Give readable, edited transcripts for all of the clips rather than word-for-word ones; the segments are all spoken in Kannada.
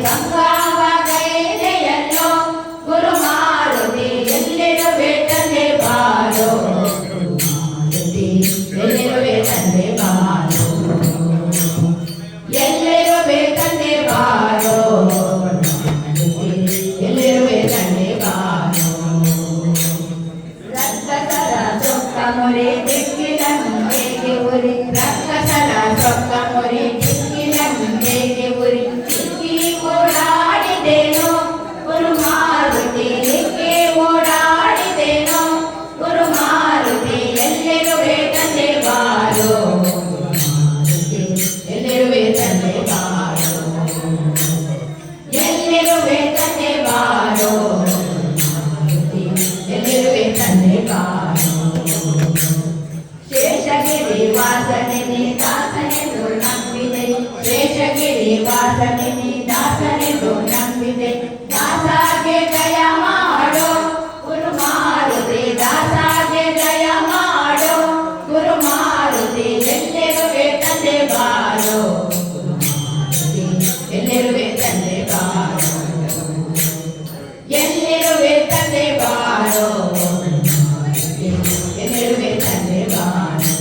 ಗಂಗಾವ ಗೈದೆಯಲ್ಲೋ ಗುರು ಮಾರುತಿ ಎಲ್ಲೇ ಎಲ್ಲಿರುವೆ ತಂದೆ ಬಾರೋ ಶೇಷಗಿರಿ ವಾಸನೆ ನೀ ದಾಸನೆಂದು ನಂಬಿದೆ ಶೇಷಗಿರಿ ವಾಸನೆ ನೀ ದಾಸನೆಂದು ನಂಬಿದೆ ದಾಸಾಗೆ ದಯ ಮಾಡೋ ಗುರು ಮಾರುತಿ ದಾಸಾಗೆ ದಯ ಮಾಡೋ ಗುರು ಮಾರುತಿ ಎಲ್ಲಿರುವೆ ತಂದೆ ಬಾರೋ ಎಲ್ಲಿರುವೆ ತಂದೆ ಬಾರೋ ಎಲ್ಲಿರುವೆ ತಂದೆ ಬಾರೋ ಎಲ್ಲಿರುವೆ ತಂದೆ ಬಾರೋ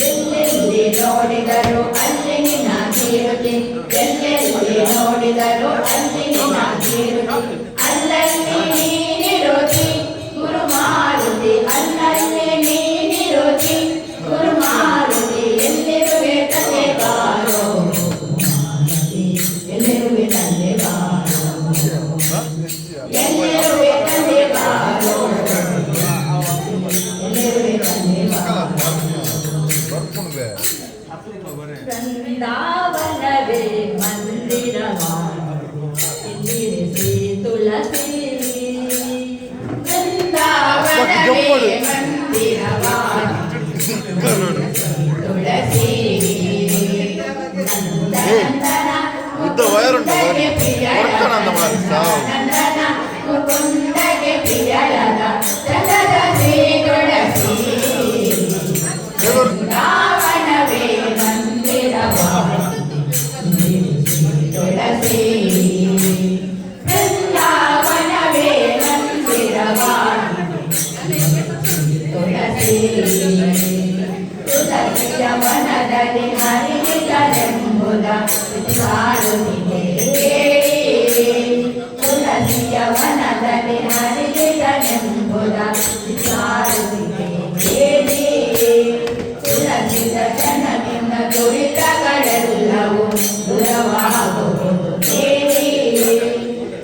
ಎಲ್ಲೆಲ್ಲಿ ನೋಡಿದರು ಅಲ್ಲಿ ನಿನ್ನ ಕೀರುತಿ ಎಲ್ಲೆಲ್ಲಿ ನೋಡಿದರು ಅಲ್ಲಿ ನಿನ್ನ ಕೀರುತಿ ಅಲ್ಲಲ್ಲಿ ನೀನಿರುತಿ ಗುರು ಮಾರುತಿ ಅಲ್ಲಲ್ಲಿ ನೀನಿರುತಿ ಗುರು ಮಾರುತಿ ಎಲ್ಲಿರುವೆ ತಂದೆ ಬಾರೋ ಎಲ್ಲಿರುವೆ ತಂದೆ ಬಾರೋ ಎಲ್ಲಿರುವೆ ತಂದೆ ಬಾರೋ ಎಲ್ಲಿರುವೆ ತಂದೆ ಬಾರೋ ವೃಂದಾವನವೇ ಮಂದಿರವಾಡು ಇಲ್ಲಿರಿಸಿ ತುಳಸಿ ವೃಂದಾವನವೇ ಮಂದಿರವಾಡು ತುಳಸಿ ನಂದನ ಮುಕುಂದಗೆ ಪ್ರಿಯಳದ ಚಲದ ಶ್ರೀ ತುಳಸಿ ವೃಂದಾವನವೇ ಮಂದಿರವಾಡು ತುಳಸಿ ವೃಂದಾವನವೇ ಮಂದಿರವಾಡು ತುಳಸಿ ತುಳಸಿಯ ವನದಲ್ಲಿ ಹರಿಯಿತರೆಂಬುದ ಸಾರುತ್ತಿದೆ ತುಳಸಿಯ ವನದಲ್ಲಿ ಹರಿಯಿತರೆಂಬುದ ಸಾರುತ್ತಿದೆ ತುಳಸಿದ ಜನದಿಂದ ದುರಿತಗಳೆಲ್ಲವೂ ದೂರವಾಗುವುದು ದೇವಿ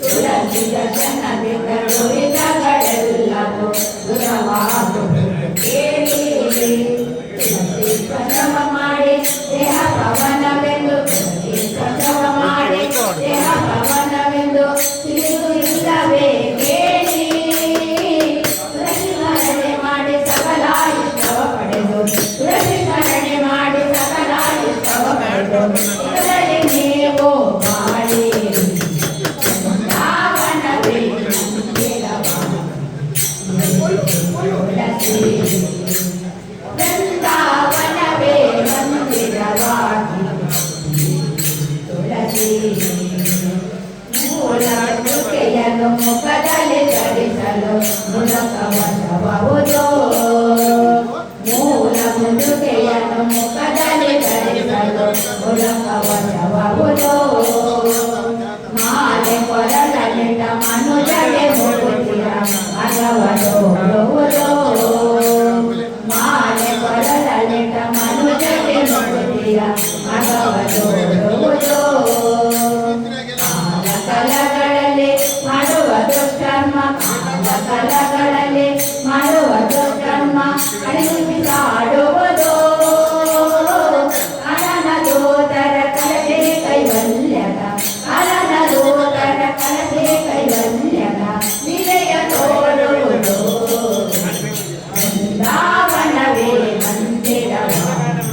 ತುಳಸಿದ ಜನದಿಂದ ದುರಿತಗಳೆಲ್ಲವೂ ದೂರವಾಗುವುದು ದೇವಿ ತುಳಸಿ ಪ್ರಸವ ಮಾಡಿ ದೇಹ ಪವನವೆಂದು ತುಳಸಿ ಪ್ರಸವ ಮಾಡಿ ದೇಹ ಪವನವೆಂದು ತಿಳಿದು ಇಲ್ಲವೇ ಕೇಳಿ ತುಳಸಿ ಸ್ಮರಣೆ ಮಾಡಿ ಸಕಲ ಇಷ್ಟವ ಪಡೆದು ತುಳಸಿ ಸ್ಮರಣೆ ಮಾಡಿ ಸಕಲ ಇಷ್ಟವ ಪಡೆದು ಇದರಲ್ಲಿ ನೀವು ಮಾಡಿ ವೃಂದಾವನವೇ ಮಂದಿರವಾಡು ತುಳಸಿ ವೃಂದಾವನವೇ ಮಂದಿರವಾಡು ತುಳಸಿ ಮೂಲ ದುಃಖೆಯನ್ನು ಮುಖದಲ್ಲಿ ಧರಿಸಲು ಮುಲಕವಶಬಹುದು ಮೂಲ ಮುದುಕೆಯನ್ನು ಮುಖದಲ್ಲಿ ಧರಿಸಲು ಮುಲಕವಶಬಹುದು ಮಾಲೆ ಕೊರಳಲಿಟ್ಟ ಮನುಜಗೆ ಮುಗುತಿಯ ಅಗವಡೋಡುವುದು ಮಾಲೆ ಕೊರಳಲಿಟ್ಟ ಮನುಜಗೆ ಮುಗುತಿಯ ಅಗವಡೋಡುವುದು ಕಲಗಳಲ್ಲಿ ಮಾಡುವ ದುಷ್ಕರ್ಮ ಕಲಗಳಲ್ಲಿ ಮಾಡುವ ದುಷ್ಕರ್ಮ ಅಳಿಸಿಸಾಡುವುದು ಅನನ ದೂತರ ಕಲಸೆ ಕೈವಲ್ಯದ ಅನನ ದೂತರ ಕಲಸೆ ಕೈವಲ್ಯದ ವಿಜಯ ತೋರುವುದು ವೃಂದಾವನವೇ ಮಂದಿರವಾಡು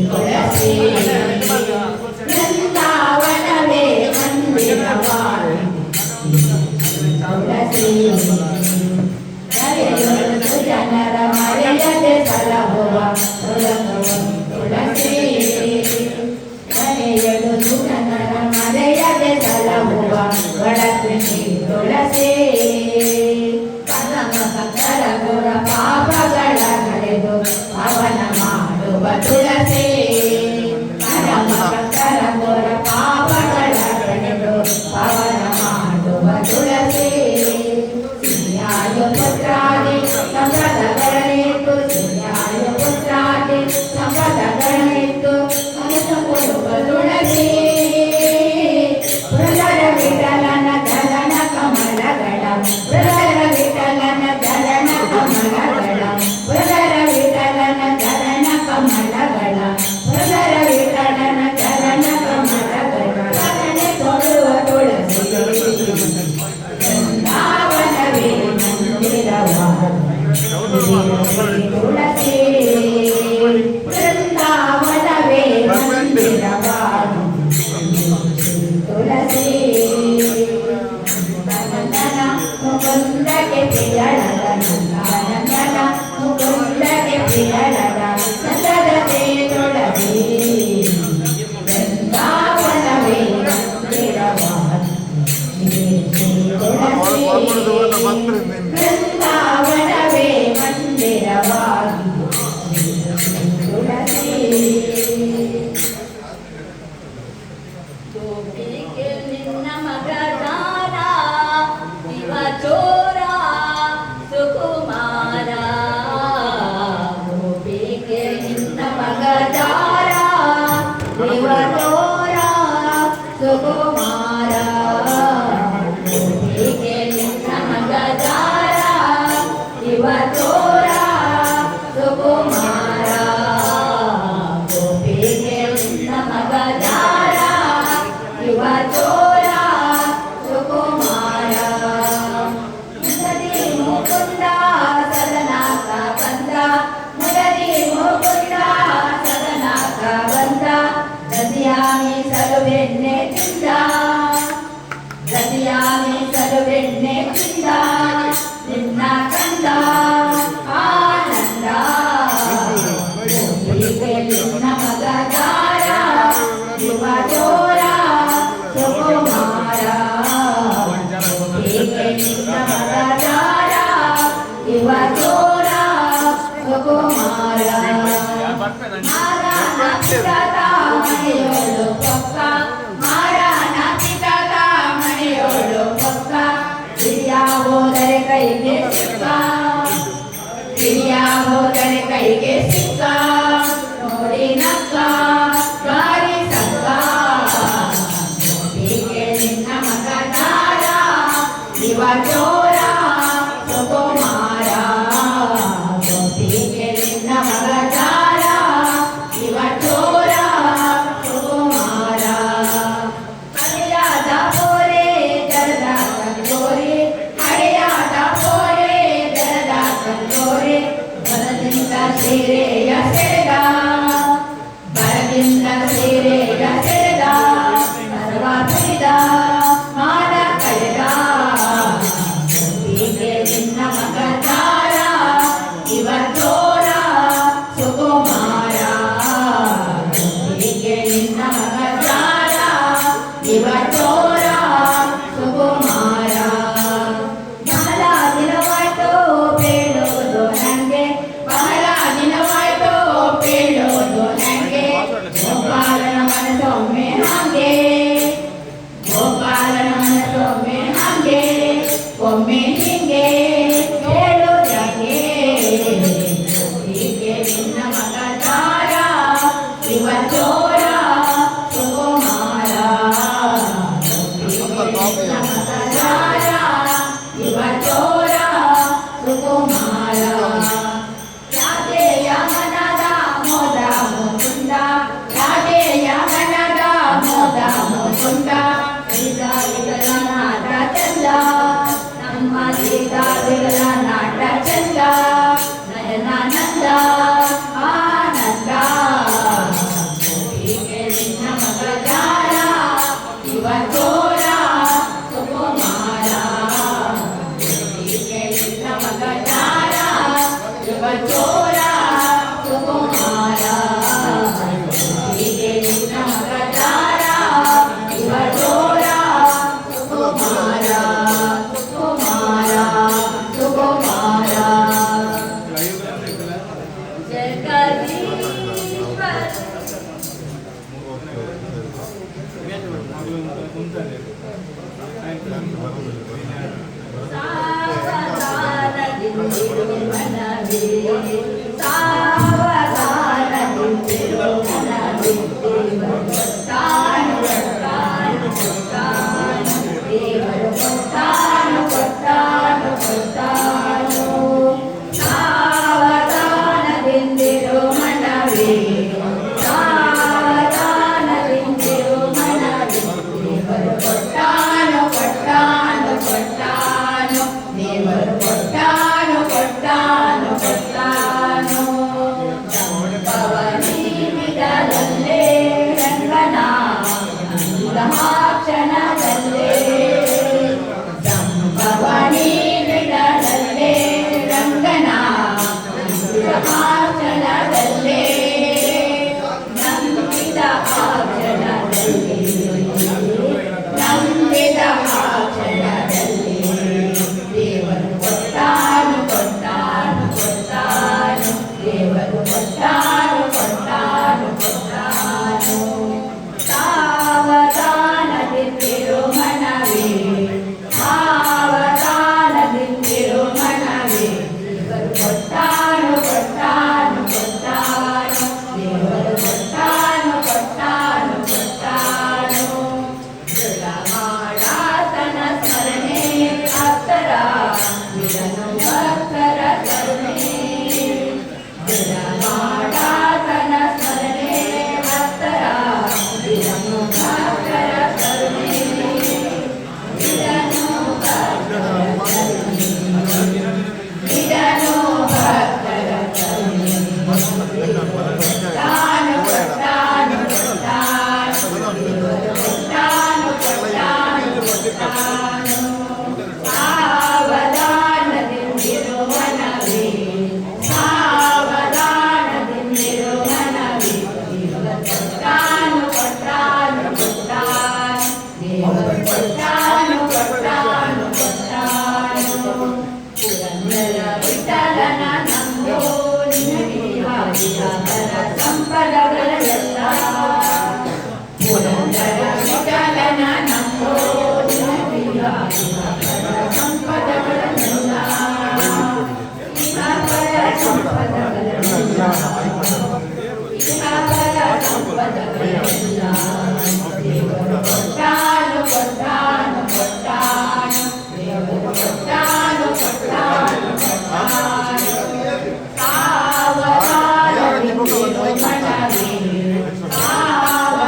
ತುಳಸಿ ವೃಂದಾವನವೇ ಮಂದಿರವಾಡು ತುಳಸಿ ಕರೆಯುವುದು ಜನರ ಮರೆಯದೆ ಸಲಹುವ ತುಳಸಿ ಕರೆಯುವುದು ಜನರ ಮರೆಯದೆ ಸಲಹುವ ಒಳಕೃಷಿ ತುಳಸಿ ಪರಮ ಭಕ್ತರ ಗುರ ಪಾಪಗಳ ಕಳೆದು ಪವನ ಮಾಡುವ ತುಳಸಿ ಪರಮ ಭಕ್ತರ ಗುರ ಪಾಪಗಳ ಕಳೆದು ಪವನ ಮಾಡುವ ತುಳಸಿ ಸಿರಿಯಾಯ ಪುತ್ರಾದಿ ಸಂಪ್ರದಗಳೇತು ಸಿರಿಯಾಯ ಪುತ್ರಾದಿ ತುಳಸಿ ಬೃಂದಾವನವೇ ಮಂದಿರವಾಗು ತುಳಸಿ ನಂದನ ಮುಕುಂದಕ್ಕೆ ಪ್ರಿಯಳದ ನಂದನ ಮುಕುಂದಕ್ಕೆ ಪ್ರಿಯಳದ ನಂದನದೇ ತುಳಸಿ ಬೃಂದಾವನವೇ ಮಂದಿರವಾಗು ಬೃಂದಾವನವೇ ಮಂದಿರವಾಗಿ ತುಳಸಿ ಗೋಪಿಗೆ ನಿನ್ನ ಮಗ ದಾನ ಶಿವ ಚೋರ ಸುಕುಮಾರ ಗೋಪಿಗೆ ನಿನ್ನ ಮಗ ದಾರ ಶಿವ ಚೋರ ಸುಕುಮಾರ ಗೋಪಿಗೆ ನಿನ್ನ ಮಗ ದಾರ ಶಿವ ಚೋರ ಸುಕುಮಾರ ಗೋಪಿಗೆ ನಿನ್ನ ಮಗ ದಾರ ಶಿವ ಚೋರ ಸುಕುಮಾರ ಮುರರಿ ಮುಕುಂದ ಸದನಾಕ ಬಂದ ಮುರರಿ ಮುಕುಂದ ಸದನಾಕ ಬಂದ ಗದಿಯಾಮಿ ಸಲುಬೆಣ್ಣೆ ತಿಂದ ಗದಿಯಾಮಿ ಸಲುಬೆಣ್ಣೆ ತಿಂದ ನಿನ್ನ ಕಂದ ಆನಂದ ಗೋಪಿಗೆ ನಿನ್ನ ಮಗ ದಾರ ಶಿವ ಚೋರ ಸುಕುಮಾರ ಗೋಪಿಗೆ ನಿನ್ನ ಮಗ ದಾರ ಶಿವ ಚೋರ ಸುಕುಮಾರ ಮಾರನ ಪಿತಾದ ಮಣಿಯೋಳು ಪಕ್ಕ ಮಾರನ ಪಿತಾದ ಮಣಿಯೋಳು ಪಕ್ಕ ಹಿರಿಯ ಹೋದರೆ ಕೈಗೆ ಸಿಕ್ಕ ಹಿರಿಯ ಹೋದರೆ ಕೈಗೆ ಸಿಕ್ಕ ನೋಡಿ ನಕ್ಕ ಗಾರಿ ಸಕ್ಕ ಗೋಪಿಗೆ ನಿನ್ನ ಮಗ ದಾರ ಶಿವ ಚೋರ ಸುಕುಮಾರ ಗೋಪಿಗೆ ನಿನ್ನ ಮಗ ದಾರ ಶಿವ ಚೋರ ಸುಕುಮಾರ ಹಳೆಯಾದ ಪೋರೆ ಜರದ ಕಂದೋರೆ ಹಳೆಯಾದ ಪೋರೆ ಜರದ ಕಂದೋರೆ ಬರದಿಂದ ಸೀರೆಯ ಸೆಳೆದ ಬರದಿಂದ ಸೀರೆಯ ಸೆಳೆದ ಬರವ ತುಳಿದ ಮಾನ ಕಳೆದ ಗೋಪಿಗೆ ನಿನ್ನ ಮಗ ದಾರ ಶಿವ ಚೋರ ಸುಕುಮಾರ ಗೋಪಿಗೆ ನಿನ್ನ ಮಗ ದಾರ ಶಿವ ಚೋರ ಸುಕುಮಾರ ಬಹಳ ದಿನವಾಯ್ತು ಬೇಡೋದು ನಂಗೆ ಬಹಳ ದಿನವಾಯ್ತು ಬೇಡೋದು ನಂಗೆ ಗೋಪಾಲನ ಮನಸ್ಸೊಮ್ಮೆ ಹಾಗೆ ಗೋಪಾಲನ ಮನಸ್ಸೊಮ್ಮೆ ಹಾಗೆ ಒಮ್ಮೆ ಹಿಂಗೆ ಹೇಳುವುದಂಗೆ ಗೋಪಿಗೆ ನಿನ್ನ ಮಗ ದಾರ ಶಿವ ಚೋರ ಸುಕುಮಾರ ಗೋಪಿಗೆ ನಿನ್ನ ಮಗ ದಾರ ಶಿವ ಚೋರ ಸುಕುಮಾರ ರಾಧೆಯ ಮನದ ಮೋದ ಮುಕುಂದ ರಾಧೆಯ ಮನದ ಮೋದ ಮುಕುಂದ ಸೀತಾದಿಗಳ ನಾಟ ಚಂದ ನಮ್ಮ ಸೀತಾದಿಗಳ ನಾಟ ಚಂದ ನಯನಾನಂದ ಆನಂದ ಗೋಪಿಗೆ ನಿನ್ನ ಮಗ ದಾರ ಶಿವ ಚೋರ ಸುಕುಮಾರ ಗೋಪಿಗೆ ನಿನ್ನ ಮಗ ದಾರ ಶಿವ ಚೋರ ಸುಕುಮಾರ ಗೋಪಿಗೆ ನಿನ್ನ ಮಗ ದಾರ ಶಿವ ಚೋರ ಸುಕುಮಾರ ಸುಕುಮಾರ ಸುಕುಮಾರ ಸಾವಧಾನದಿಂದಿರು ಮನವೇ ಸಾವಧಾನದಿಂದಿರು ಮನವೇ ತಾನು ಕೊಟ್ಟಾನು ಕೊಟ್ಟಾನು ದೇವರು ಕೊಟ್ಟಾನು ಕೊಟ್ಟಾನು ಕೊಟ್ಟಾನು ಸಾವಧಾನದಿಂದಿರು ಮನವೇ ಸಾವಧಾನದಿಂದಿರು ಮನವೇ ದೇವರು ಕೊಟ್ಟಾನು ಕೊಟ್ಟಾನು ಕೊಟ್ಟಾನು ದೇವರು ಕೊಟ್ಟಾನು ಕೊಟ್ಟಾನು ಇದನ್ನು ಭಕ್ತರ ತಾನು ಕೊಟ್ಟಾನು ಸಾವಧಾನದಿಂದಿರು ಮನವೇ ಸಾವಧಾನದಿಂದಿರು ಮನವೇ ಕೊಟ್ಟಾನು ಕೊಟ್ಟಾನು ಕೊಟ್ಟಾನು ದೇವರು ಕೊಟ್ಟಾನು ಕೊಟ್ಟಾನು ಕೊಟ್ಟಾನು ಪುರಂದರ ವಿಠಲನ ನಂಬೋ ನಿನಗಿರಿವಾದಿಯಾಗರ ಸಂಪದಗಳೆಲ್ಲ ಪುರಂದರ ವಿಠಲನ ನಂಬೋ ನಿನಗಿರಿವಾದಿಯಾಗರ ಸಂಪದಗಳೆಲ್ಲ ಇಹಪರ ಸಂಪದಗಳೆಲ್ಲ ಇಹಪರ ಸಂಪದಗಳೆಲ್ಲ ದೇವರು ಕೊಟ್ಟಾನು ಕೊಟ್ಟಾನು ಕೊಟ್ಟಾನು ದೇವರು ಕೊಟ್ಟಾನು ಕೊಟ್ಟಾನು ಕೊಟ್ಟಾನು ಸಾವಧಾನದಿಂದಿರು ಮನವೇ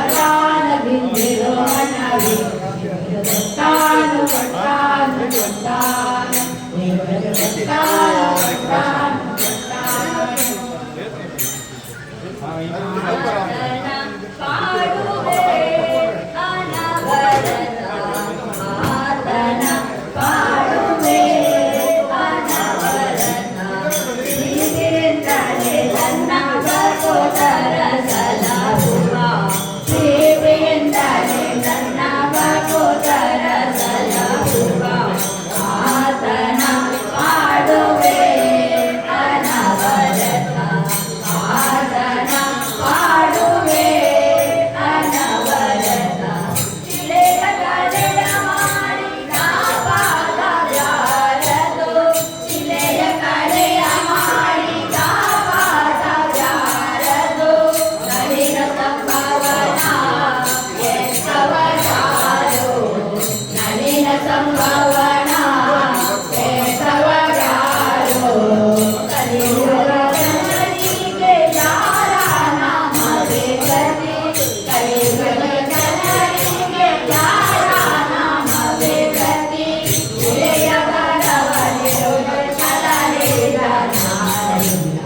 ಸಾವಧಾನದಿಂದಿರು ಮನವೇ ದೇವರು ಕೊಟ್ಟಾನು ಕೊಟ್ಟಾನು ಕೊಟ್ಟಾನು ದೇವರು ಕೊಟ್ಟಾನು ಕೊಟ್ಟಾನು ಪಾಡುವೆ ಅನವರತ ಆತನ ಪಾಡುವೆ ಅನವರತ ಸೇವೆಯಿಂದಲೇ ನನ್ನ ಭಕ್ತರ ಸಲಹುವ ಸೇವೆಯಿಂದಲೇ ನನ್ನ ಭಕ್ತರ ಸಲಹುವ ಆತನ ಪಾಡುವೆ ಅನವರತ ಆತನ ಪಾಡುವೆ ಅನವರತ ಶಿಲೆಯ ಕಲೆಯ ಮಾಡಿ ಕಾಪಾಡ ಯಾರದು ಶಿಲೆಯ ಕಲೆಯ ಮಾಡಿ ಕಾಪಾಡ ಯಾರದು ನಳಿನ ಸಂಭವನ ಎತ್ತವರಾರು ನಳಿನ ಸಂಭವನ ಎತ್ತವರಾರು ಕಲಿಯುಗ ಜನರಿಗೆ ಯಾರ ನಾಮವೇ ಗತಿ ಕಲಿಯುಗ ಜನರಿಗೆ ಯಾರ ನಾಮವೇ ಗತಿ ಇಳೆಯ ಬರವಲಿರುಳು ಕಲಲಿದ ನಾರದಿಂದ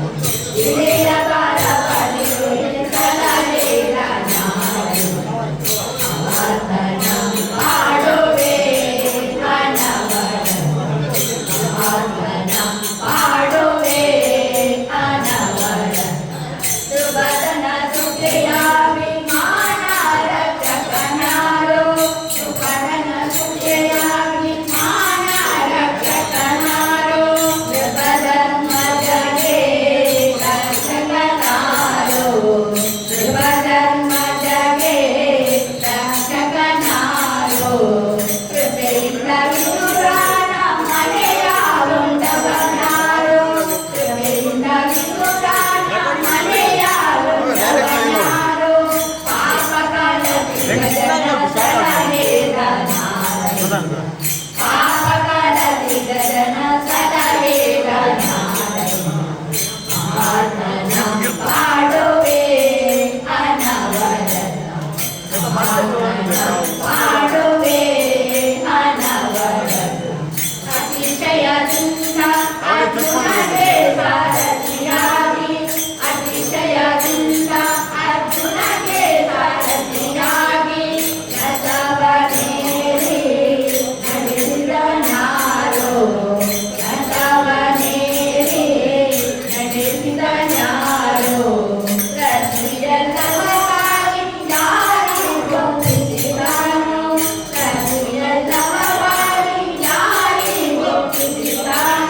ಇಳೆಯ ಬರವಲಿರುಳು ಕಲಲಿದ ನಾರದಿಂದ ಆತನ ಪಾಡುವೆ ಅನವರತ ಆತನ ಪಾಡುವೆ ಅನವರತ ಸುಭದನ ಸುಖೆಯಾಭಿಮಾನ ರಕ್ಷಕನಾರು ಸುಭದನ ಸುಖೆಯಾಭಿಮಾನ ರಕ್ಷಕನಾರು ಧರ್ಮಜಗೆ ರಕ್ಷಕನಾರು ಧರ್ಮಜಗೆ ರಕ್ಷಕನಾರು ಕೃಪೆಯಿಂದ ವಿದುರನ ಮನೆಯ ಉಂಡವನಾರು ಕೃಪೆಯಿಂದ ವಿದುರನ ಮನೆಯ ಉಂಡವನಾರು ಪಾಪಕಾಲದಿ ಗಜನ ಸಲಹೇದ ನಾರಾಯಣ ಪಾಪಕಾಲದಿ ಗಜನ ಸಲಹೇದ ನಾರಾಯಣ ಆತನ ಪಾಡುವೆ ಅನವರತ ಆತನ ಪಾಡುವೆ ಅನವರತ ಅತಿಶಯದಿಂದ ಅರ್ಜುನಗೆ ಸಾರಥಿಯಾಗಿ ಅತಿಶಯದಿಂದ ಅರ್ಜುನಗೆ ಸಾರಥಿಯಾಗಿ ರಥವನೇರಿ ನಡೆಸಿದನಾರು ರಥವನೇರಿ ನಡೆಸಿದನಾರು ರಥಿಯಲ್ಲವಾಗಿ ಯಾರಿಗೂ ಒಪ್ಪಿಸಿದನು ರಥಿಯಲ್ಲವಾಗಿ ಯಾರಿಗೂ ಒಪ್ಪಿಸಿದನು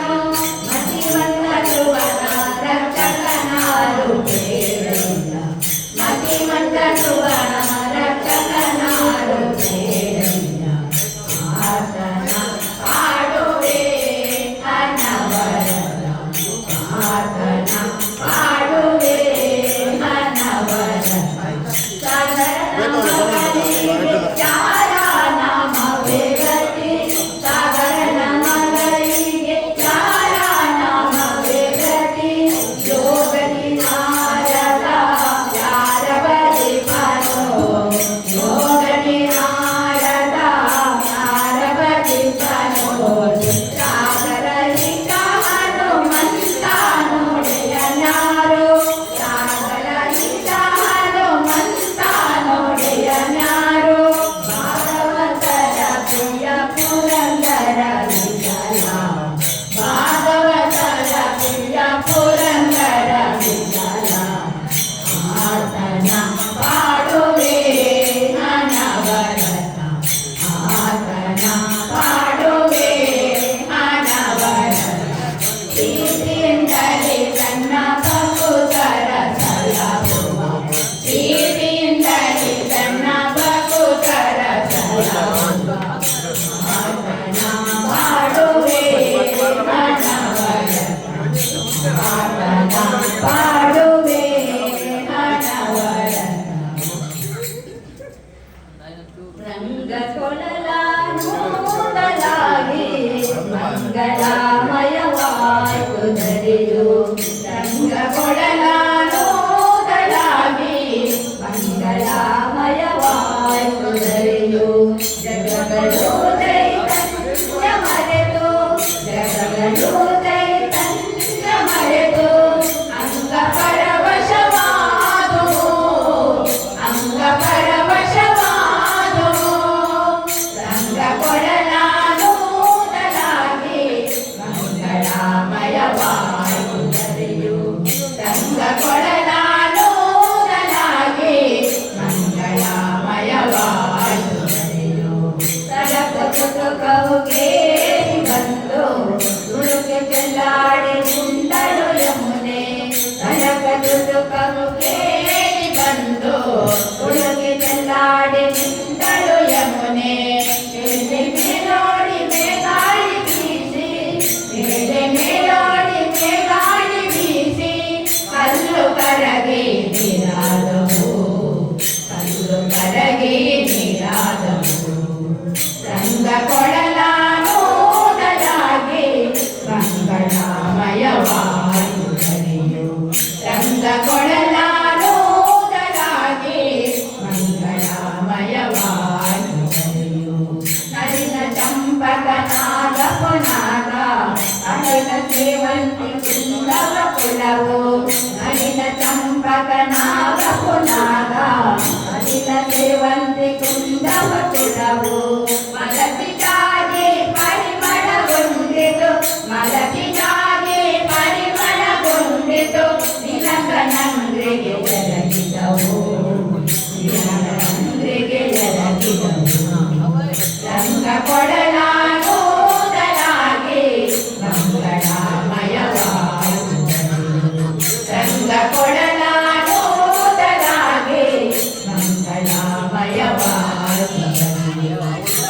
ಮಂಗಳಮಯವಾಯಿತು ಧರೆಯು ರಂಗ ಕೊಡಲಾನೋದಲಾಗಿ ಮಂಗಳಮಯವಾಯಿತು ಧರೆಯು ಜಗಗಳು ಚೈತನ್ಯ ಮರೆತು ಜಗಗಳು ಚೈತನ್ಯ ಮರೆತು ಅಂಗ ಪರವಶವಾದು ಅಂಗ ಪರವಶವಾದು ರಂಗ ಕೊಡಲಾನೋದಲಾಗಿ ಮಂಗಳಮಯವಾಯಿತು ಧರೆಯು ರಂಗ ಕೊಡಲಾನೋದಲಾಗಿ ಮಂಗಳಮಯವಾಯಿತು ಧರೆಯು ಸಡಕ ಸುಖವು ಕೇಳಿ ಬಂದು ತುಳುಕೆ ಚೆಲ್ಲಾಡಿ ನಿಂದಳು ಯಮುನೆ ಸಡಕ ಸುಖವು ಕೇಳಿ ಬಂದು ತುಳುಕೆ ಚೆಲ್ಲಾಡಿ ನಿಂದಳು ಯಮುನೆ ಮೇಲೆ ಮೇಲೋಡಿ ಮೇಗಾಳಿ ಬೀಸಿ ಮೇಲೆ ಮೇಲೋಡಿ ಮೇಗಾಳಿ ಬೀಸಿ ಕಲ್ಲು ಕರಗಿ ನೀರಾದವು ಕಲ್ಲು ಕರಗಿ ನೀರಾದವು ರಂಗ ಕೊಡಲಾನೋದಲಾಗಿ ಮಂಗಳಮಯವಾಯಿತು ಧರೆಯು ರಂಗ ಕೊಡಲಾನೋದಲಾಗಿ ಮಂಗಳಮಯವಾಯಿತು ಧರೆಯು ನಳಿನ ಚಂಪಕನಾದ ಪುನಾಗ ಅಳಿನ ಸೇವಂತಿ ಕುಂದವ ಕುಲವು ನಳಿನ ಚಂಪಕನಾದ ಪುನಾಗ ಅಳಿನ ಸೇವಂತಿ ಕುಂದವ ಕುಲವು ಮಲಪಿದಾಗೆ ಪರಿಮಳಗೊಂಡಿತು ಮಲಪಿದಾಗೆ ಪರಿಮಳಗೊಂಡಿತು ನಿಲಕನಂದ್ರಿಗೆ ಎರಗಿದವು ನಿಲಕನಂದ್ರಿಗೆ ಎರಗಿದವು ರಂಗ ಕೊಡಲಾನೋದಲಾಗಿ ಮಂಗಳಮಯವಾಯಿತು ಧರೆಯು ರಂಗ ಕೊಡಲಾನೋದಲಾಗಿ ಮಂಗಳಮಯವಾಯಿತು ಧರೆಯು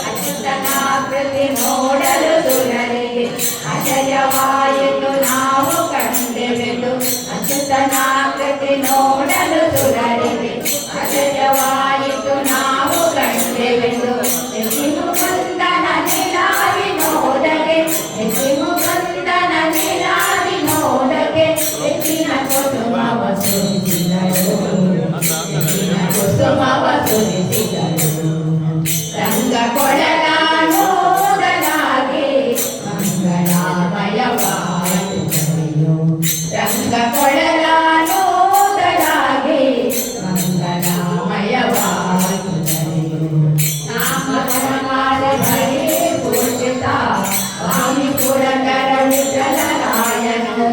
ಅಚ್ಯುತನಾಕೃತಿ ನೋಡಲು ಸುರರಿಗೆ ಅಜಯವಾಯಿತು ನಾವು ಕಂಡೆವೆದು ಅಚ್ಯುತನಾಕೃತಿ ನೋಡಲು ಸುರರಿಗೆ ಅಜಯವಾಯಿತು ನಾವು ಕಂಡೆವೆದು ಎಸಿಮು ಬಂದನ ನಿಲಾವಿ ನೋಡಗೆ ಎಸಿಮು ಬಂದನ ನಿಲಾವಿ ನೋಡಗೆ ಹೆಚ್ಚಿನ ಕುಸುಮವ ಸುರಿಸಿದಳು ಹೆಚ್ಚಿನ ಕುಸುಮವ ಸುರಿಸಿದಳು ರಂಗ ಕೊಡಲಾನೋದಲಾಗಿ ಮಂಗಳಮಯವಾಯಿತು ಧರೆಯು ರಂಗ ಕೊಡಲಾನೋದಲಾಗಿ ಮಂಗಳಮಯವಾಯಿತು ಧರೆಯು ನಾಮಕರಮಾದ ಭಯೇ ಪೂಜಿತ ಸ್ವಾಮಿ ಪುರಂದರ ವಿಠಲರಾಯನು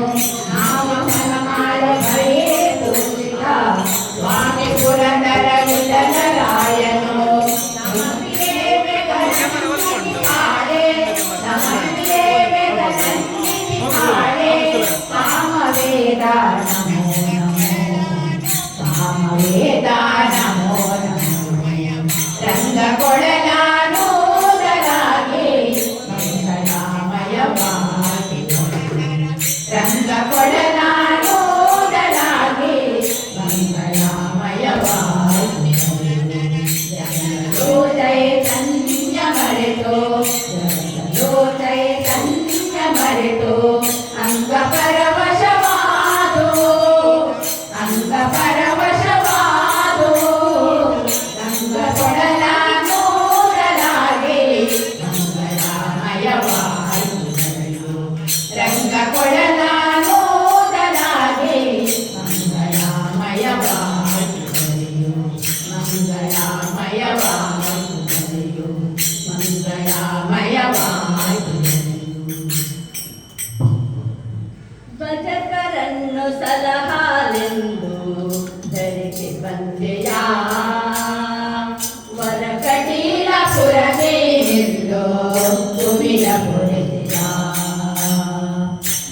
ನಾಮಕರಮಾದ ಭಯೇ ಪೂಜಿತ ಸ್ವಾಮಿ ಪುರಂದರ ವಿಠಲರಾಯನು ಸಾಮವೇದ ನಮೋ ನಮೋ ರಂಗ ಕೊಡಲಾನೋದಲಾಗಿ ಮಂಗಳಮಯವಾಯಿತು ರಂಗ ಕೊಡಲಾನೋದಲಾಗಿ ಮಂಗಳಮಯವಾಯಿತು ಚೈತನ್ಯ ಮರೆತು ಚೈತನ್ಯ ಮರೆತು ಅಂಗ ಪರವಶವಾದು ಅಂಗ ಪರವಶವಾದು ರಂಗ ಕೊಡಲಾನೋದಲಾಗಿ ಮಂಗಳಮಯವಾಯಿತು ಧರೆಯು ರಂಗ ಕೊಡಲಾನೋದಲಾಗಿ ಮಂಗಳಮಯವಾಯಿತು ಧರೆಯು ಮಂಗಳಮಯವಾಯಿತು ಧರೆಯು ಮಂಗಳಮಯವಾಯಿತು ಭಜಕರನ್ನು ಸಲಹಾಲೆಂದು ಧರೆಗೆ ಬಂದೆಯಾ ವರ ಕಟೀಲ ಪುರಗೆ ನಿಲ್ಲೋ ಕುಮಿಲ ಪುರದೆಯ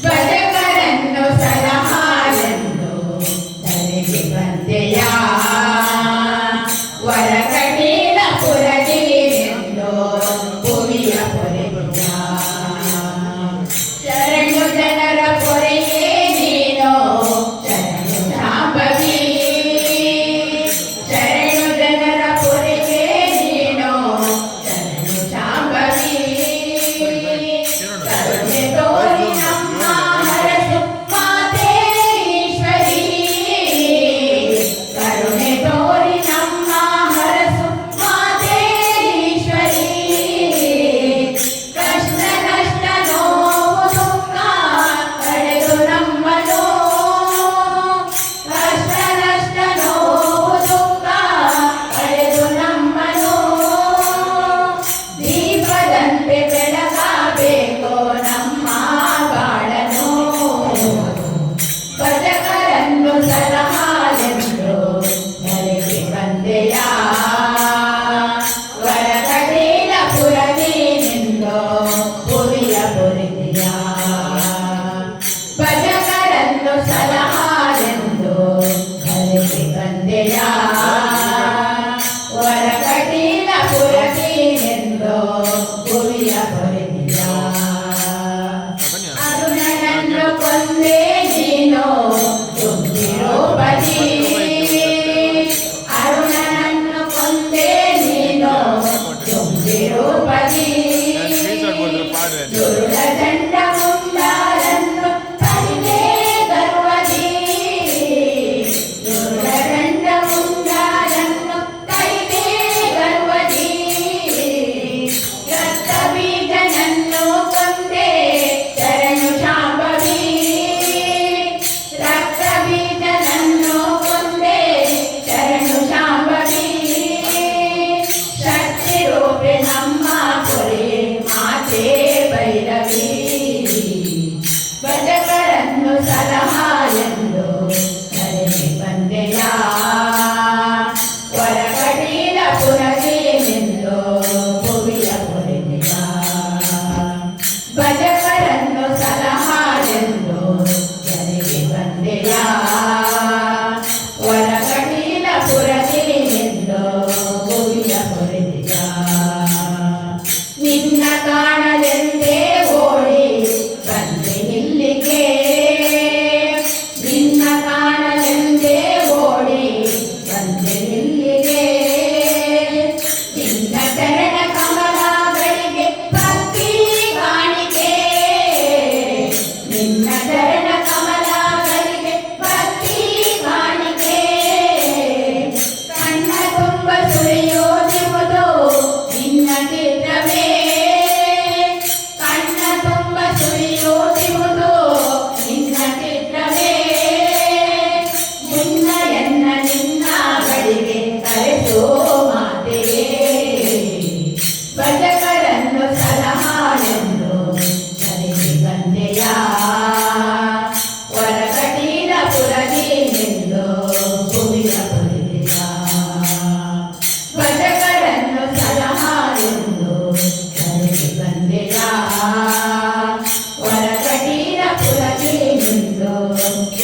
ಭಜಕರನ್ನು ಸಲಹಾಲೆಂದು ಧರೆಗೆ ಬಂದೆಯಾ ವರ ಕಟೀಲ ಪುರಗೆ ನಿಲ್ಲೋ ಕುಮಿಲ ಪುರದೆಯ ಶರಣು ಜನರ ಪೊರೆಯೇ ನೀನೋ ಶರಣು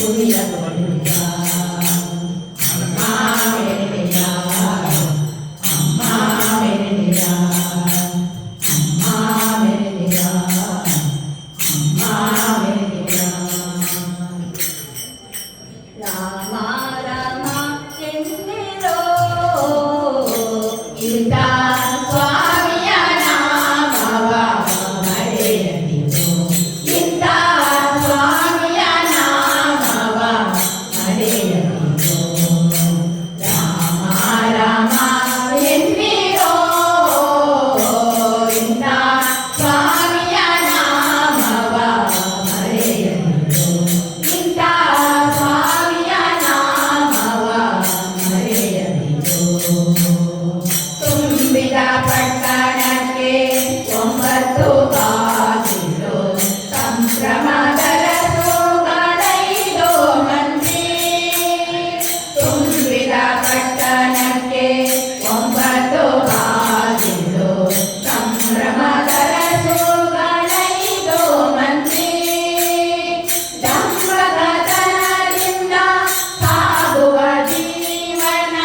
ಭುವಿಯ ಕೊಡುಗ ಅಮ್ಮ ಮೆರೆದೆಯ ಅಮ್ಮ ಮೆರೆದೆಯ ಅಮ್ಮ ಮೆರೆದೆಯ ಅಮ್ಮ ಮೆರೆದೆಯ ರಾಮ ರಾಮ ಎಂದಿರೋ ಇಂಥ ಸ್ವಾಮಿಯ ನಾಮವ ಮರೆಯದಿರು ಇಂಥ ಸ್ವಾಮಿಯ ನಾಮವ ಮರೆಯದಿರು ರಾಮ ರಾಮ ಎನ್ನಿರೋ ಇಂಥ ಸ್ವಾಮಿಯ ನಾಮವ ಮರೆಯದಿರು ಇಂಥ ಸ್ವಾಮಿಯ ನಾಮವ ಮರೆಯದಿರು ತುಂಬಿದ ಪಟ್ಟಣಕ್ಕೆ 9 ಬಾಗಿಲು ಸಂಭ್ರಮದರ ಸೋಗಡೈದೋ ಮಂದಿ ತುಂಬಿದ ಪಟ್ಟಣಕ್ಕೆ 9 ಬಾಗಿಲು ಸಂಭ್ರಮದರ ಸೋಗಡೈದೋ ಮಂದಿ ದಂಪಕತನದಿಂದ ಸಾಗುವ ಜೀವನ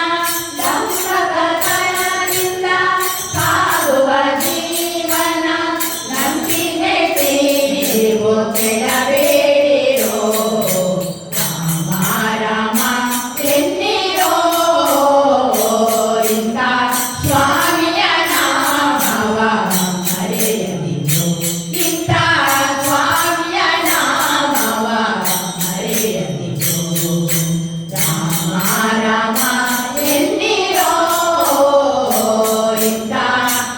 ದಂಪಕತನದಿಂದ ಸಾಗುವ ಜೀವನ ನಂಬಿಕೆ ನೀವು ಕೆಡಬೇಡಿರೋ ರಾಮ ರಾಮ ಎನ್ನಿರೋ ಇಂಥ ಸ್ವಾಮಿಯ ನಾಮವ ಮರೆಯದಿರು ಇಂಥ ಸ್ವಾಮಿಯ ನಾಮವ ಮರೆಯದಿರು ರಾಮ ರಾಮ ಎನ್ನಿರೋ ಇಂಥ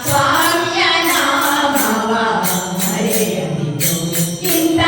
ಸ್ವಾಮಿಯ ನಾಮವ ಮರೆಯದಿರು ಇಂಥ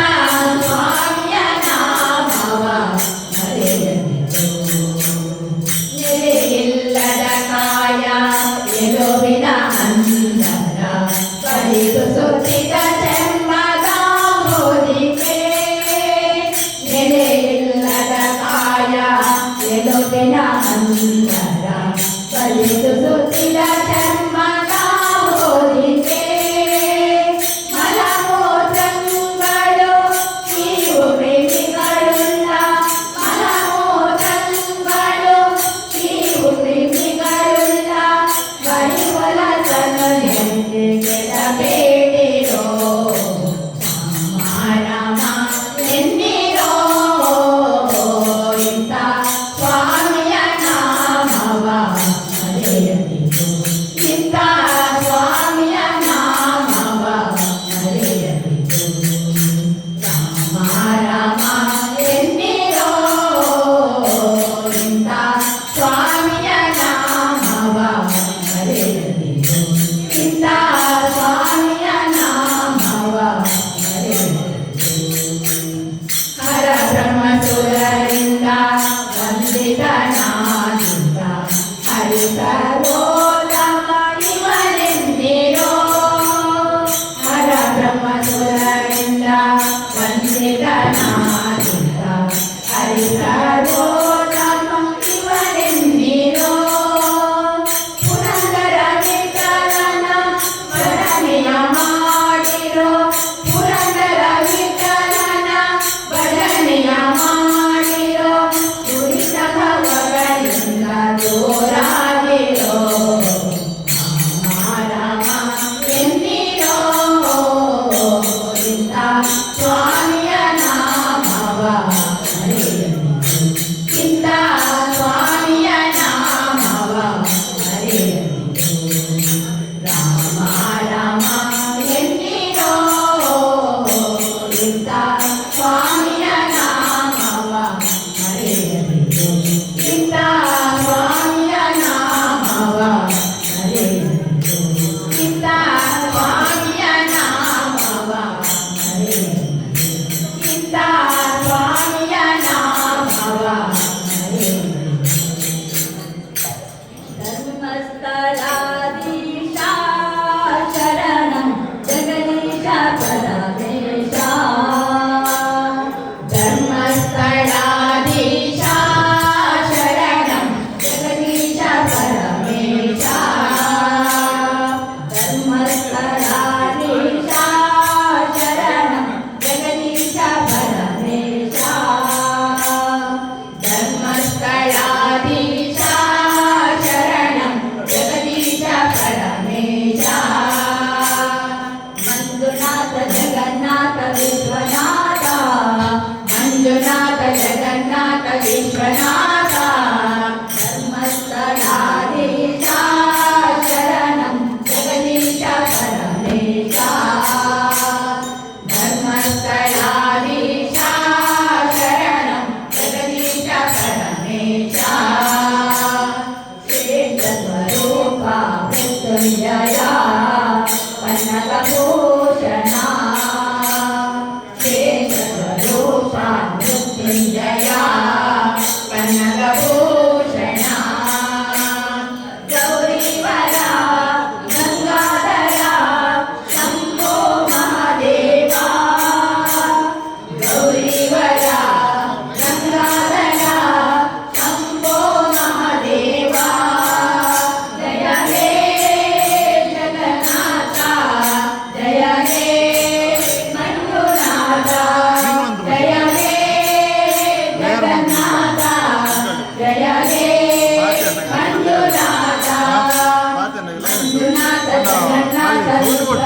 ವಿಶ್ವನಾಥ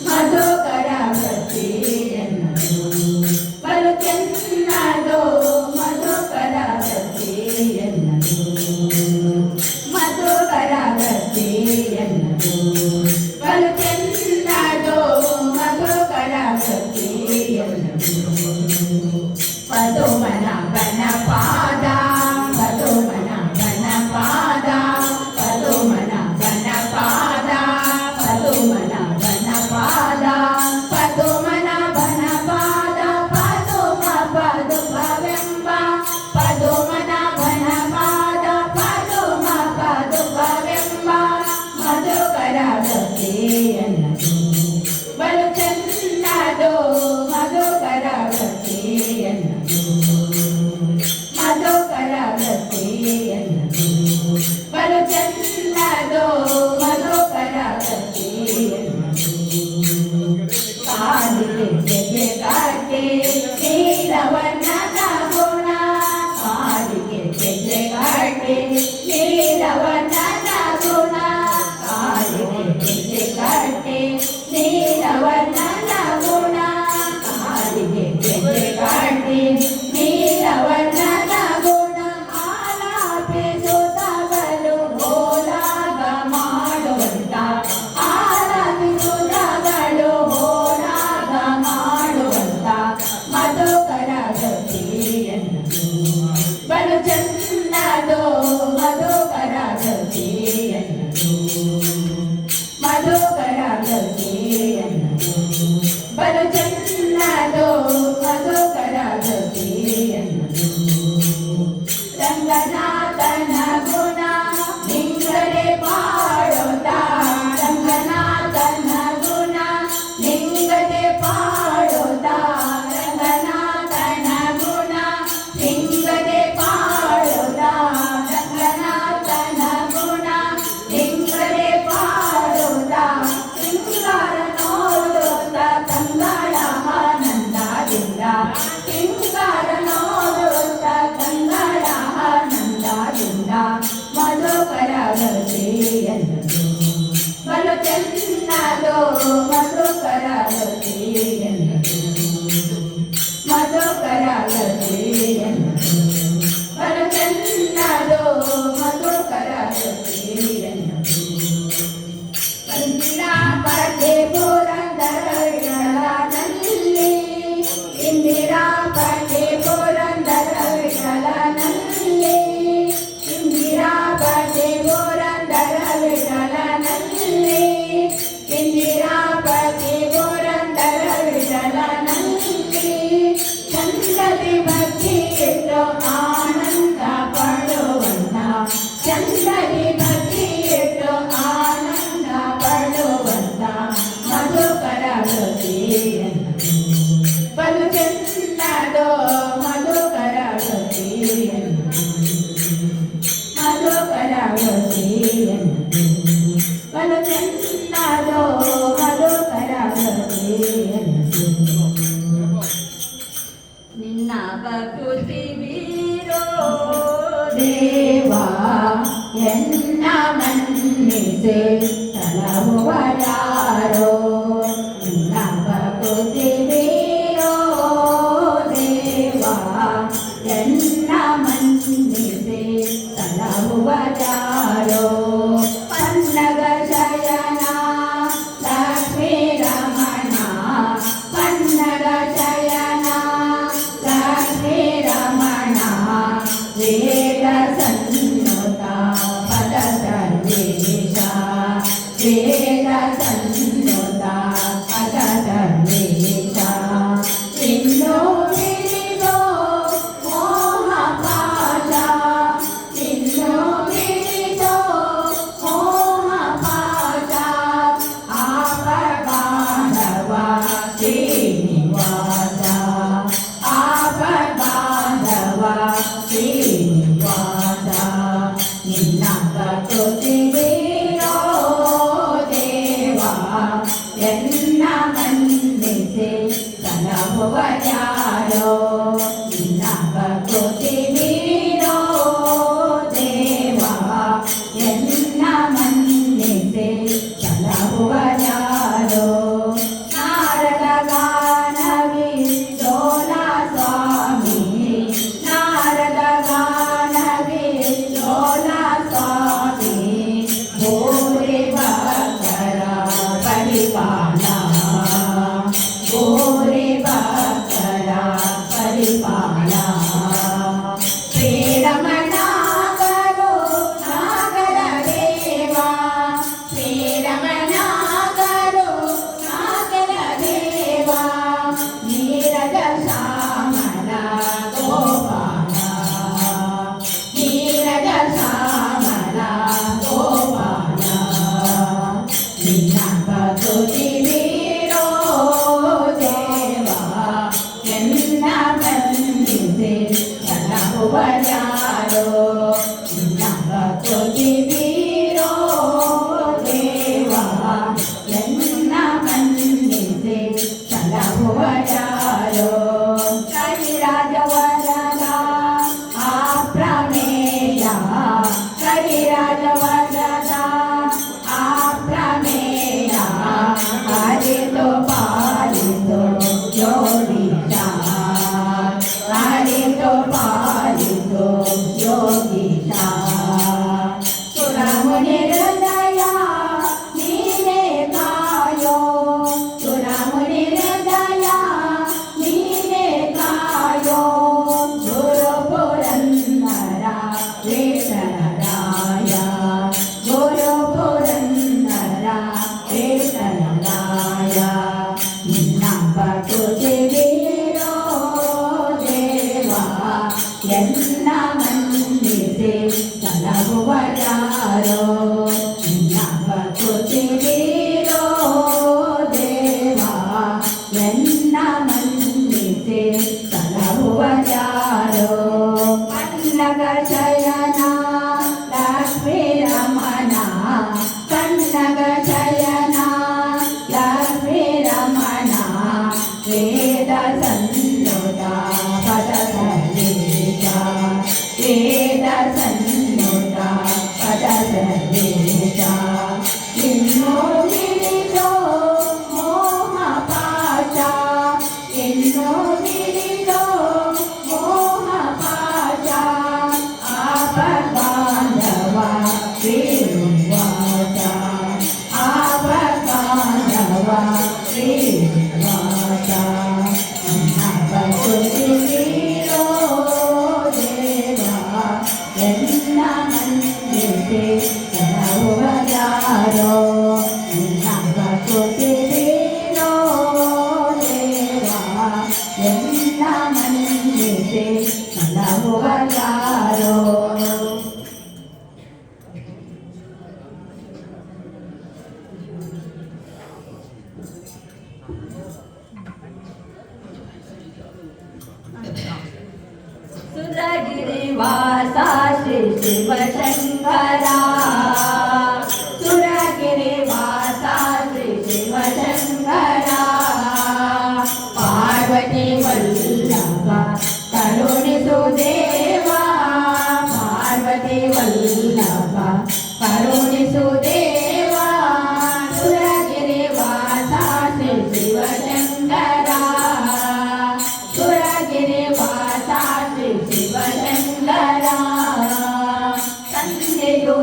ಮಧು ಪದುಮನಾಭನ ಪಾದ ಪದುಮನಾಭನ ಪಾದ ಪದುಮನಾಭನ ಪಾದ ಪದುಮನಾಭನ ಪಾದ ಪದುಮನಾಭನ ಪಾದ ಪದುಮ ಪದುಮವೆಂಬ ಪದುಮನಾಭನ ಪಾದ ಪದುಮ ಪದುಮವೆಂಬ ಮಧುಕರ ಭಕ್ತಿಯನ್ನದು ಬಲು ಚೆನ್ನದು ಮಧುಕರ ಭಕ್ತಿಯನ್ನದು ಮಧುಕರ ಭಕ್ತಿಯನ್ನದು ಬಲು ಚೆನ್ನದು ಮಧುಕರ ಭಕ್ತಿಯನ್ನದು ಕಾಲಿಗೆ ಕಾಟೆ ನೀಲವರ್ಣದ ಗುಣ ಕಾಲಿಗೆ ಕಾಟೆ ನೀಲವರ್ಣದ ಗುಣ ಕಾಲಿಗೆ ಕಾಟೆ ನೀಲವರ್ಣದ ಗುಣ ಕಾಲಿಗೆ ಕಾಟೆ ನೀಲವರ್ಣದ ಗುಣ ಆಲಾಪಿಸುತ್ತಗಲು ಹೋಲಾಗ ಮಾಡುವಂತ ಆಲಾಪಿಸುತ್ತಗಲು ಹೋಲಾಗ ಮಾಡುವಂತ ಮಧುಕರ ಗತಿಯನ್ನದು ಬಲು ಚೆನ್ನದು ಮಧುಕರ ಗತಿಯನ್ನದು ಮಧುಕರ ಗತಿಯನ್ನದು ಬಲು ಚೆನ್ನದು ಮಧುಕರ ಗತಿಯನ್ನದು ರಂಗನಾಥನ ಗುಣ ನಿಂಗಡೆ ಪಾಡೋದ ರಂಗನಾಥನ ಗುಣ ನಿಂಗಡೆ ಪಾಡೋದ ರಂಗನಾಥನ ಗುಣ ನಿಂಗಡೆ ಪಾಡೋದ ರಂಗನಾಥನ ಗುಣ ನಿಂಗಡೆ ಪಾಡೋದ ಸಿಂಗಾರ ನೋಡೋದ ಕಂಗಳ ಆನಂದದಿಂದ ಸಿಂಗಾರ ನೋಡೋದ ಕಂಗಳ ಆನಂದದಿಂದ ಮಧುಕರ ಗತಿಯನ್ನದು ಬಲು ಚೆನ್ನದು ಮಧುಕರ ಗತಿಯನ್ನದು ಮಧುಕರ ಗತಿಯನ್ನದು ಬಲು ಚೆನ್ನದು ಮಧುಕರ ಗತಿಯನ್ನದು ಇಂದಿರಾ ಪಡೆ ಪುರಂದರ ವಿಠಲನಲ್ಲಿ ಇಂದಿರಾ ಪಡೆ ಪುರಂದರ ವಿಠಲನಲ್ಲಿ ಇಂದಿರಾ ಪಡೆ ಪುರಂದರ ವಿಠಲನಲ್ಲಿ ಇಂದಿರಾ ಪಡೆ ಪುರಂದರ ವಿಠಲನಲ್ಲಿ ಚಂದದಿ ಭಕ್ತಿ ಇಟ್ಟು ಆನಂದ ಪಡುವಂತ ಚಂದದಿ ಭಕ್ತಿ ಇಟ್ಟು ಆನಂದ ಪಡುವಂತ ಮಧುಕರ ಗತಿಯನ್ನದು ಬಲು ಚೆನ್ನದು ಮಧುಕರ ಗತಿಯನ್ನದು ಮಧುಕರ ಗತಿಯನ್ನದು ಬಲು ಚೆನ್ನದು ಮಧುಕರ ಗತಿಯನ್ನದು ನಿನ್ನ ಪ್ರಕೃತಿ ಬೀರೋ ದೇವಾ ಎನ್ನ ಮನ್ನಿಸೆ ಸಲಹುವರಾರೋ ನಿನ್ನ ಪ್ರಕೃತಿ ಬೀರೋ ದೇವಾ ಎನ್ನ ಮನ್ನಿಸೆ ಸಲಹುವರಾರೋ ಪನ್ನಗ ಶಯನ ಲಕ್ಷ್ಮೀ ರಮಣ ಪನ್ನಗ ಶಯನ ಲಕ್ಷ್ಮೀ ರಮಣ ವೇದ ಸನ್ನುತ ಪದ ಸರ್ವೇಶ ವೇದ ಸನ್ನುತ ಪದ ಸರ್ವೇಶ ಇನ್ನೂ ಬಿರಿದೋ ಮೋಹ ಪಾಶ ಇನ್ನೂ ಬಿರಿದೋ ಶ್ರೀರಮಣ ಕರು ನಾಗರ ದೇವ ಶ್ರೀರಮಣ ಕರು ನಾಗರ ದೇವ ನೀರಜ ಶ್ಯಾಮಲ ಗೋಪಾಲ ನೀರಜ ಶ್ಯಾಮಲ ಗೋಪಾಲ ನಿನ್ನ ಬದುಕಿರೋ ದೇವ ಎನ್ನ ಬಂದಿದೆ ಯಾರೋ ನಿನ್ನ ಬದುಕಿರೋ ದೇವ ಎನ್ನ ಬಂದಿದೆ ಸಲಹುವ ಯಾರೋ ಕವಿರಾಜವರದ ಆ ಪ್ರಮೇಯ ಕವಿರಾಜವರದ ಆ ಪ್ರಮೇಯ ಹರಿದು ಪಾಲಿದು ಯೋಗೀಶ ಹರಿದು ಪಾಲಿದು ಯೋಗೀಶ ಸುರಮುನಿ ಹೃದಯ ನೀನೇ ಕಾಯೋ ಸುರಮುನಿ ಹೃದಯ ನೀನೇ ಕಾಯೋ ಗುರು ಪುರಂದರ ವೇಷರಾಯ ಗುರು ಪುರಂದರ ವೇಷರಾಯ ನಿನ್ನ ಬದುಕಿರೋ ದೇವ ಎನ್ನ ಮಂದಿಸಿ ಸಲಹುವ ಯಾರೋ ನಿನ್ನ ಬದುಕಿರೋ ದೇವ ಎನ್ನ ಮಂದಿಸಿ ಸಲಹುವ ಯಾರೋ ಪನ್ನಗ ಶಯನ ಲಕ್ಷ್ಮೀ ರಮಣ ಪನ್ನಗ ಶಯನ ಲಕ್ಷ್ಮೀ ರಮಣ ವೇದ ಸನ್ನುತ ಪದ ಸರ್ವೇಶ ವೇದ ಸನ್ನುತ ಪದ ಸರ್ವೇಶ ಇನ್ನೋ ಬಿಡಿಸೋ ಮೋಹ ಪಾಶ ಇನ್ನೋ ಬಿಡಿಸೋ ಮೋಹ ಪಾಶ ಆಪದ್ಬಾಂಧವ ಶ್ರೀನಿವಾಸ ಆಪದ್ಬಾಂಧವ ಶ್ರೀನಿವಾಸ ನನ್ನ ಬದುಕಿರೋ ದೇವ ಎನ್ನ ಮಂದಿಸಿ ಸಲಹುವ ಯಾರೋ ನಿನ್ನ ಬದುಕಿರೋ ದೇವ ಎನ್ನ ಮಂದಿಸಿ ಸಲಹುವ ಯಾರೋ ಸುರಗಿರಿವಾಸ ಶ್ರೀ ಶಿವಶಂಕರ ಸುರಗಿರಿವಾಸ ಶ್ರೀ ಶಿವಶಂಕರ ಪಾರ್ವತಿ ವಲ್ಲಭ ಕರುಣಿಸು ದೇವ ಪಾರ್ವತಿ ವಲ್ಲಭ ಕರುಣಿಸು ದೇವ ಸುರಗಿರಿವಾಸ ಶ್ರೀ ಶಿವಶಂಕರ ಸುರಗಿರಿವಾಸ ಶ್ರೀ ಶಿವಶಂಕರ ತಂದೆಯು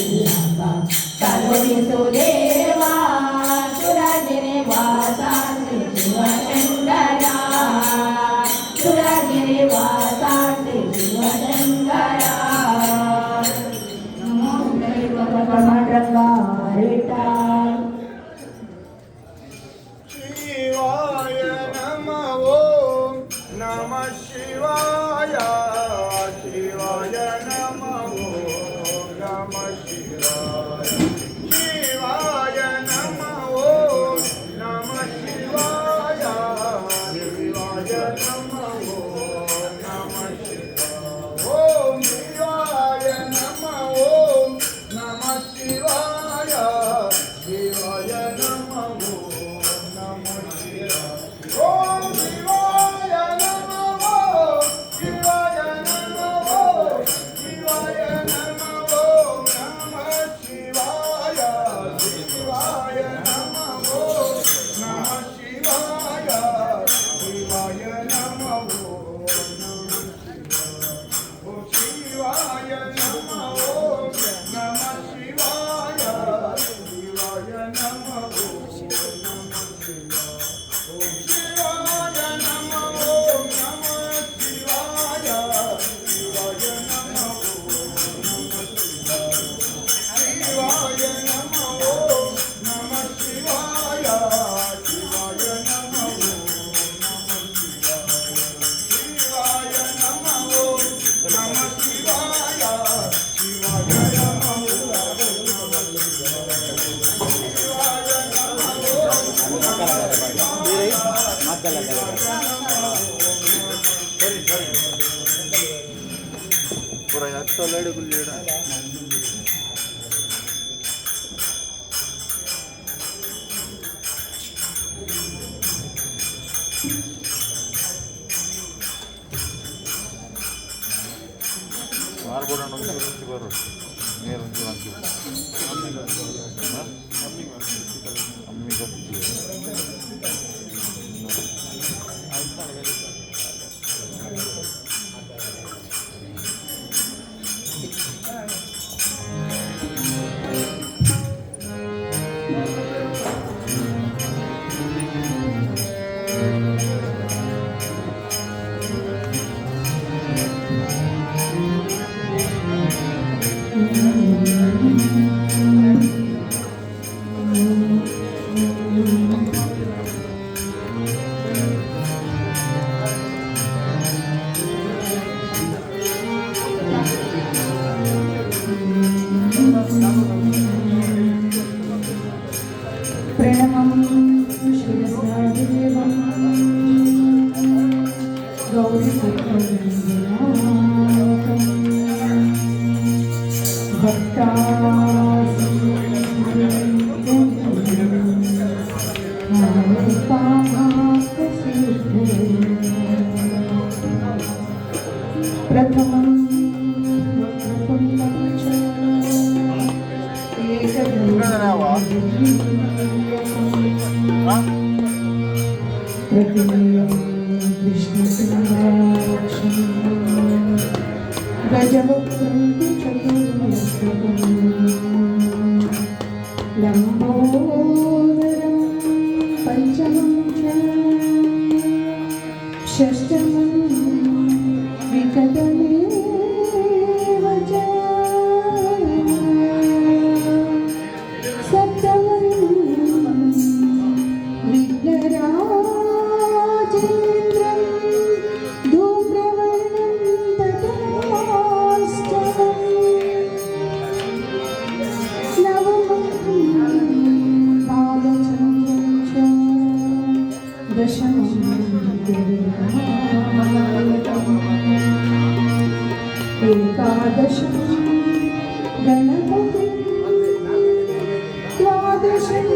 ವಲ್ಲಭ ಕರುಣಿಸು ದೇವಾ ಸುರಗಿರಿ ವಾಸ ಶ್ರೀ ಶಿವಶಂಕರ ಸುರಗಿರಿ ವಾಸ ಶ್ರೀ ಶಿವಶಂಕರ ನಮೋ ದೈವ ರಂಗಾರಿಟ ಶಿವಾಯ ನಮಃ ಓಂ ನಮಃ ಶಿವಾಯ ಶಿವಾಯ ನಮಃ ಓಂ ನಮಃ ಶಿವಾಯ ಶಿವಾಯ ನಮಃ ಓಂ ನಮಃ ಶಿವಾಯ ಶಿವಾಯ ನಮಃ ಓಂ ನಮಃ ಶಿವಾಯ ಓಂ ಶಿವಾಯ ನಮಃ ಓಂ ನಮಃ ಶಿವಾಯ ಶಿವಾಯ ನಮಃ ಓಂ ಶಿವಾಯ ನಮಃ ಶಿವಾಯ ನಮಃ ಶಿವಾಯ ನಮಃ ನಮಃ ಶಿವಾಯ ಶಿವಾಯ ನಮಃ ನಮಃ ಶಿವಾಯ ಶಿವಾಯ ನಮಃ ಶಿವಾಯ ನಮಃ ನಮಃ ಶಿವಾಯ ಶಿವಾಯ ನಮಃ पूरा यार तो लड़े कुल लेड़ा मार बोला नंबर से करो मेरे उनके वांकी अम्मी को प्रणमं शिरसादेवं गौरीपुत्रविनायकं प्रथमं गजवक्त्रन्ति चतुर्भुजं लम्बोदरं पञ्चमं च षष्ठमं विकटमेव च सप्तमं विघ्नराजेन्द्रं धूम्रवर्णं तथाष्टमं नवमं बालचन्द्रं च दशमं एकादशं गणपतिं द्वादशं